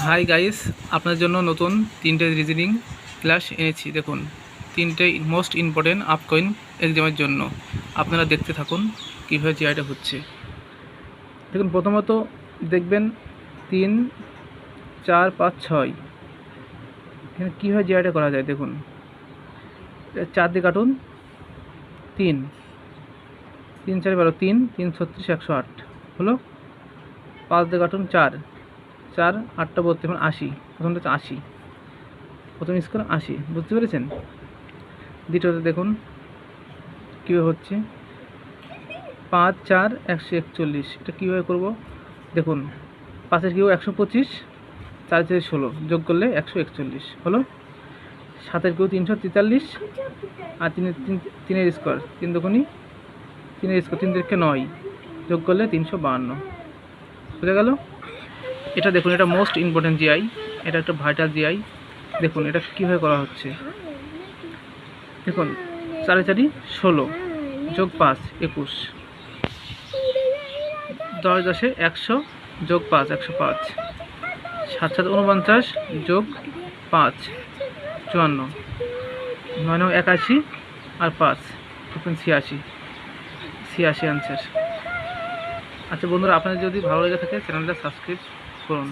Hi guys, আপনার জন্য নতুন 3টে রিজনিং ক্লাস এনেছি। দেখুন, 3টে মোস্ট ইম্পর্টেন্ট আপকামিং এক্সামের জন্য। আপনারা দেখতে থাকুন কীভাবে জিআইটা হচ্ছে। দেখুন, প্রথমত দেখবেন 3, 4, 5, 6 এখানে কীভাবে জিআইটা করা যায়। দেখুন, 4 দিয়ে কাটুন, 3, 3 4 12, 3 3 36 108 হলো। 5 দিয়ে কাটুন, 4 4 8টা 32, 80। প্রথমটা হচ্ছে 80, প্রথম স্কোর 80। বুঝতে পেরেছেন? দ্বিতীয়তে দেখুন কীভাবে হচ্ছে, 5 4 141। এটা কীভাবে করব? দেখুন, 5-এর কিউ 125, 4 থেকে 16 যোগ করলে 141 হলো। 7-এর কিউ 343, আর 3-এর স্কোয়ার 3 দুগুণী 3-এর স্কোয়ার 3 থেকে 9 যোগ করলে 352। বুঝে গেল? এটা দেখুন, এটা মোস্ট ইম্পর্টেন্ট জিআই, এটা একটা ভাইটাল জিআই। দেখুন এটা কীভাবে করা হচ্ছে। দেখুন, 4 4 16 যোগ 5 21, 10 10 100 যোগ 5 105, 7 7 49 যোগ 5 54, 9 9 81 আর 5 86 আনসার। আচ্ছা বন্ধুরা, আপনাদের যদি ভালো লেগে থাকে চ্যানেলটা সাবস্ক্রাইব করুন।